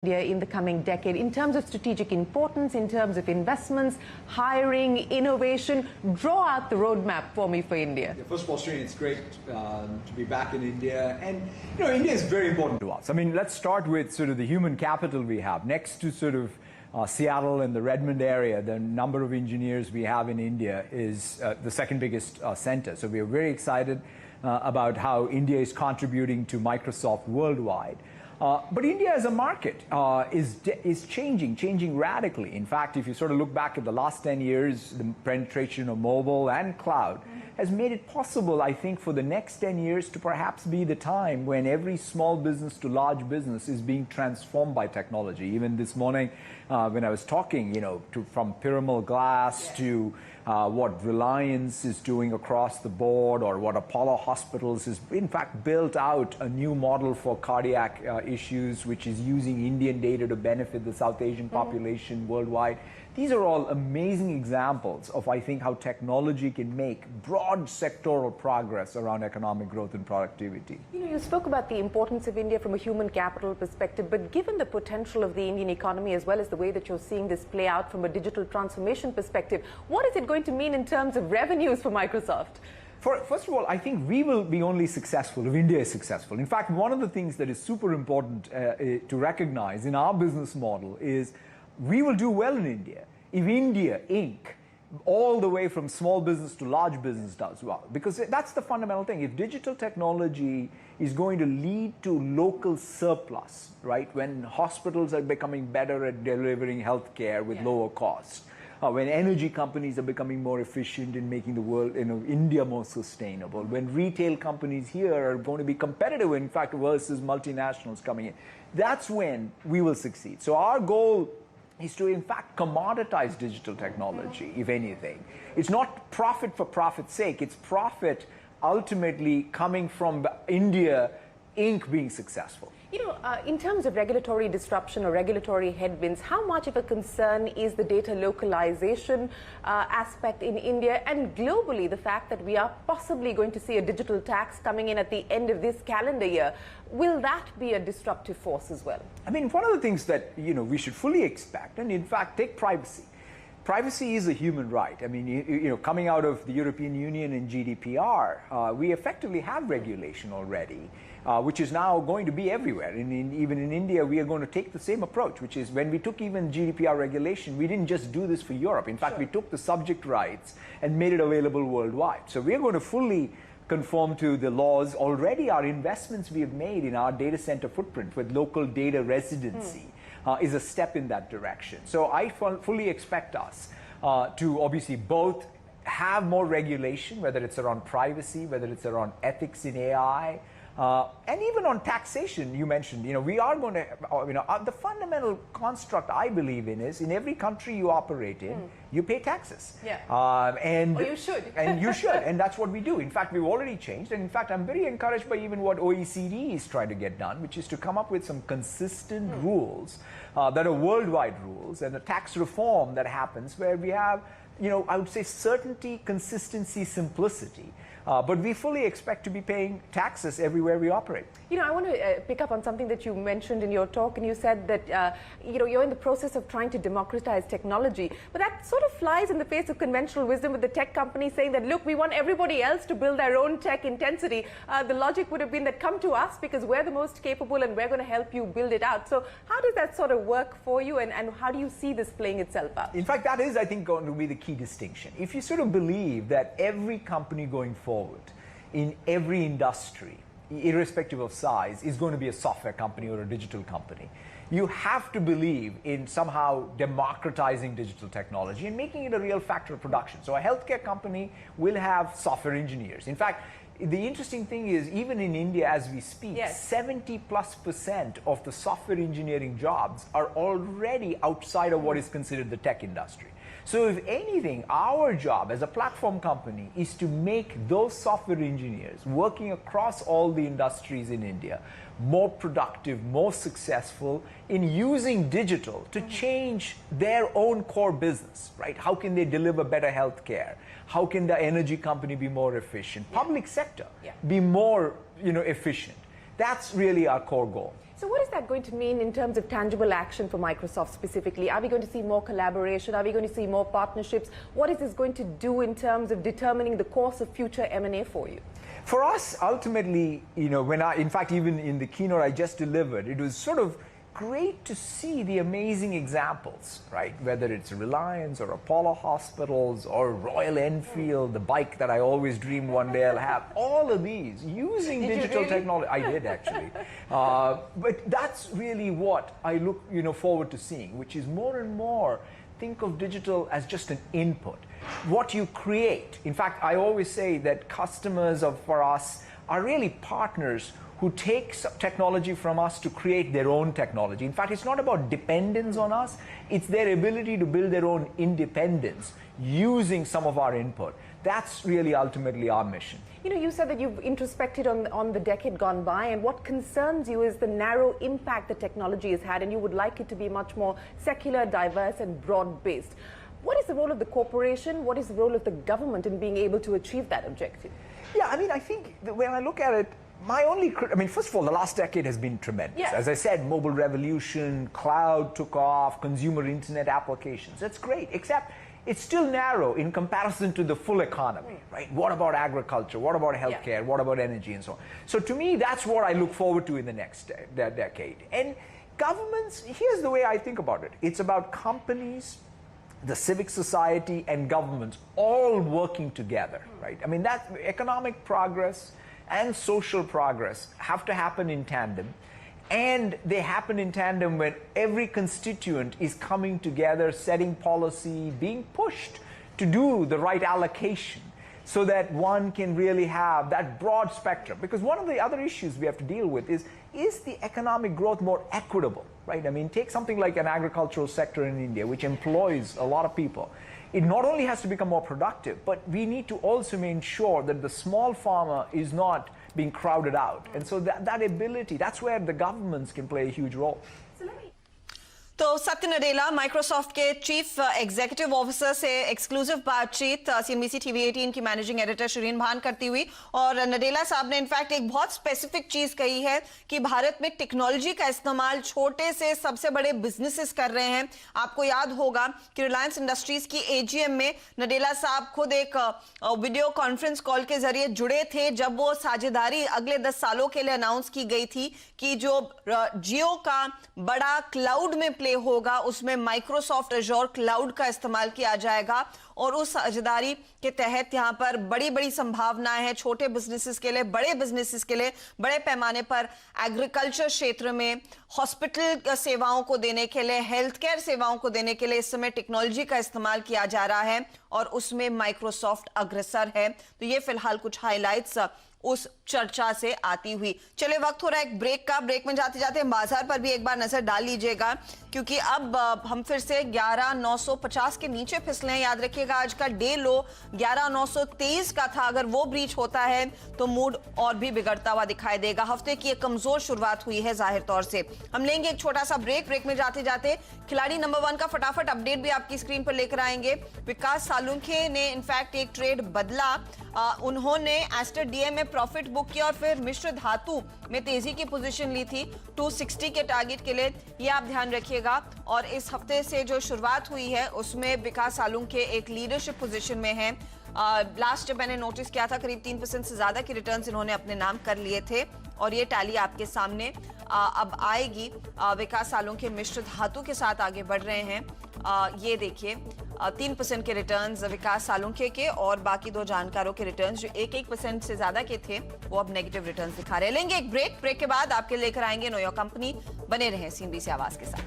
India in the coming decade in terms of strategic importance, in terms of investments, hiring, innovation? Draw out the roadmap for me for India. Yeah, first of all, Shereen, it's great to be back in India. And, India is very important to us. I mean, let's start with sort of the human capital we have. Next to sort of Seattle and the Redmond area, the number of engineers we have in India is the second biggest center. So we are very excited about how India is contributing to Microsoft worldwide. But India as a market is changing radically. In fact, if you sort of look back at the last 10 years, the penetration of mobile and cloud has made it possible, I think, for the next 10 years to perhaps be the time when every small business to large business is being transformed by technology. Even this morning, when I was talking, from Pyramid Glass to what Reliance is doing across the board, or what Apollo Hospitals has in fact built out a new model for cardiac issues, which is using Indian data to benefit the South Asian population worldwide. These are all amazing examples of, I think, how technology can make broad sectoral progress around economic growth and productivity. You spoke about the importance of India from a human capital perspective, but given the potential of the Indian economy, as well as the way that you're seeing this play out from a digital transformation perspective, what is it going to mean in terms of revenues for Microsoft? First of all, I think we will be only successful if India is successful. In fact, one of the things that is super important to recognize in our business model is we will do well in India if India, Inc., all the way from small business to large business does well. Because that's the fundamental thing. If digital technology is going to lead to local surplus, right, when hospitals are becoming better at delivering healthcare with lower costs, when energy companies are becoming more efficient in making the world, India more sustainable, when retail companies here are going to be competitive, in fact, versus multinationals coming in, that's when we will succeed. So our goal is to, in fact, commoditize digital technology, if anything. It's not profit for profit's sake. It's profit ultimately coming from India, Inc. being successful. In terms of regulatory disruption or regulatory headwinds, how much of a concern is the data localization aspect in India, and globally the fact that we are possibly going to see a digital tax coming in at the end of this calendar year? Will that be a disruptive force as well? I mean, one of the things that we should fully expect, and in fact take privacy. Privacy is a human right. I mean, coming out of the European Union and GDPR, we effectively have regulation already, which is now going to be everywhere. Even in India, we are going to take the same approach, which is when we took even GDPR regulation, we didn't just do this for Europe. In fact, we took the subject rights and made it available worldwide. So we are going to fully conform to the laws. Already our investments we have made in our data center footprint with local data residency is a step in that direction. So I fully expect us to obviously both have more regulation, whether it's around privacy, whether it's around ethics in AI, and even on taxation. You mentioned, we are going to, the fundamental construct I believe in is in every country you operate in, you pay taxes. Yeah. Or you should. And you should, and that's what we do. In fact, we've already changed, and in fact, I'm very encouraged by even what OECD is trying to get done, which is to come up with some consistent rules that are worldwide rules, and a tax reform that happens where we have, I would say certainty, consistency, simplicity. But we fully expect to be paying taxes everywhere we operate. I want to pick up on something that you mentioned in your talk, and you said that you're in the process of trying to democratize technology, but that sort of flies in the face of conventional wisdom with the tech companies saying that, look, we want everybody else to build their own tech intensity. The logic would have been that come to us because we're the most capable and we're going to help you build it out. So how does that sort of work for you, and how do you see this playing itself out? In fact, that is, I think, going to be the key distinction. If you sort of believe that every company going forward in every industry, irrespective of size, is going to be a software company or a digital company, you have to believe in somehow democratizing digital technology and making it a real factor of production. So a healthcare company will have software engineers. In fact, the interesting thing is, even in India as we speak, 70+% of the software engineering jobs are already outside of what is considered the tech industry. So if anything, our job as a platform company is to make those software engineers working across all the industries in India more productive, more successful in using digital to change their own core business, right? How can they deliver better healthcare? How can the energy company be more efficient? Public sector be more, efficient. That's really our core goal. So what is that going to mean in terms of tangible action for Microsoft specifically? Are we going to see more collaboration? Are we going to see more partnerships? What is this going to do in terms of determining the course of future M&A for you? For us, ultimately, in fact, even in the keynote I just delivered, it was sort of great to see the amazing examples, right? Whether it's Reliance or Apollo Hospitals or Royal Enfield, the bike that I always dream one day I'll have, all of these using digital technology. I did actually. But that's really what I look forward to seeing, which is more and more think of digital as just an input. What you create. In fact, I always say that customers for us are really partners who take technology from us to create their own technology. In fact, it's not about dependence on us, it's their ability to build their own independence using some of our input. That's really ultimately our mission. You said that you've introspected on the decade gone by, and what concerns you is the narrow impact that technology has had, and you would like it to be much more secular, diverse, and broad-based. What is the role of the corporation? What is the role of the government in being able to achieve that objective? Yeah, I think that when I look at it, first of all, the last decade has been tremendous. Yeah. As I said, mobile revolution, cloud took off, consumer internet applications. That's great, except it's still narrow in comparison to the full economy, right? What about agriculture? What about healthcare? Yeah. What about energy and so on? So to me, that's what I look forward to in the next decade. And governments, here's the way I think about it. It's about companies, the civic society, and governments all working together, right? That economic progress and social progress have to happen in tandem, and they happen in tandem when every constituent is coming together, setting policy, being pushed to do the right allocation so that one can really have that broad spectrum. Because one of the other issues we have to deal with is the economic growth more equitable, right? Take something like an agricultural sector in India, which employs a lot of people. It not only has to become more productive, but we need to also make sure that the small farmer is not being crowded out. And so that ability, that's where the governments can play a huge role. तो सत्य Nadella Microsoft के chief executive officer से exclusive बातचीत CNBC TV 18 की managing editor Shareen भान करती हुई, और नडेला साहब ने इनफैक्ट एक बहुत स्पेसिफिक चीज कही है कि भारत में टेक्नोलॉजी का इस्तेमाल छोटे से सबसे बड़े बिजनेसेस कर रहे हैं। आपको याद होगा कि रिलायंस इंडस्ट्रीज की एजीएम में नडेला साहब खुद एक वीडियो कॉन्फ्रेंस कॉल के जरिए जुड़े थे जब वो साझेदारी अगले 10 सालों के लिए अनाउंस की गई थी कि जो जियो का बड़ा क्लाउड में प्ले होगा उसमें माइक्रोसॉफ्ट एज़ोर क्लाउड का इस्तेमाल किया जाएगा, और उस साझेदारी के तहत यहां पर बड़ी बड़ी संभावनाएं हैं छोटे बिजनेसेस के लिए, बड़े बिजनेसेस के लिए, बड़े पैमाने पर एग्रीकल्चर क्षेत्र में, हॉस्पिटल सेवाओं को देने के लिए, हेल्थ केयर सेवाओं को देने के लिए इस समय टेक्नोलॉजी का इस्तेमाल किया जा रहा है और उसमें माइक्रोसॉफ्ट अग्रसर है। तो ये फिलहाल कुछ हाइलाइट्स उस चर्चा से आती हुई। चले वक्त हो रहा है एक ब्रेक का। ब्रेक में जाते जाते बाजार पर भी एक बार नजर डाल लीजिएगा, क्योंकि अब हम फिर से 11,950 के नीचे फिसले हैं। याद रखिएगा आज का डे लो 11,923 का था, अगर वो ब्रीच होता है तो मूड और भी बिगड़ता हुआ दिखाई देगा। हफ्ते की एक कमजोर शुरुआत हुई है जाहिर तौर से। हम लेंगे एक छोटा सा ब्रेक। ब्रेक में जाते जाते खिलाड़ी नंबर 1 का फटाफट अपडेट भी आपकी स्क्रीन पर लेकर आएंगे। विकास सालुंखे ने इनफैक्ट एक ट्रेड बदला, उन्होंने एस्टर डीएम में प्रॉफिट बुक किया और फिर मिश्र धातु में तेजी की पोजीशन ली थी 260 के टारगेट के लिए, ये आप ध्यान रखिएगा। और इस हफ्ते से जो शुरुआत हुई है उसमें विकास सालुंखे एक लीडरशिप पोजीशन में है। लास्ट जब मैंने नोटिस किया था करीब 3% से ज्यादा की रिटर्न्स इन्होंने अपने नाम कर लिए थे, और ये टैली आपके सामने अब आएगी। विकास सालुंखे मिश्र धातु के साथ आगे बढ़ रहे हैं। ये देखिए 3% के रिटर्न्स विकास सालुंखे के, और बाकी दो जानकारों के रिटर्न्स जो 1% से ज्यादा के थे वो अब नेगेटिव रिटर्न्स दिखा रहे हैं। लेंगे एक ब्रेक। ब्रेक के बाद आपके लेकर आएंगे नो योर कंपनी। बने रहें सीएनबीसी आवाज के साथ।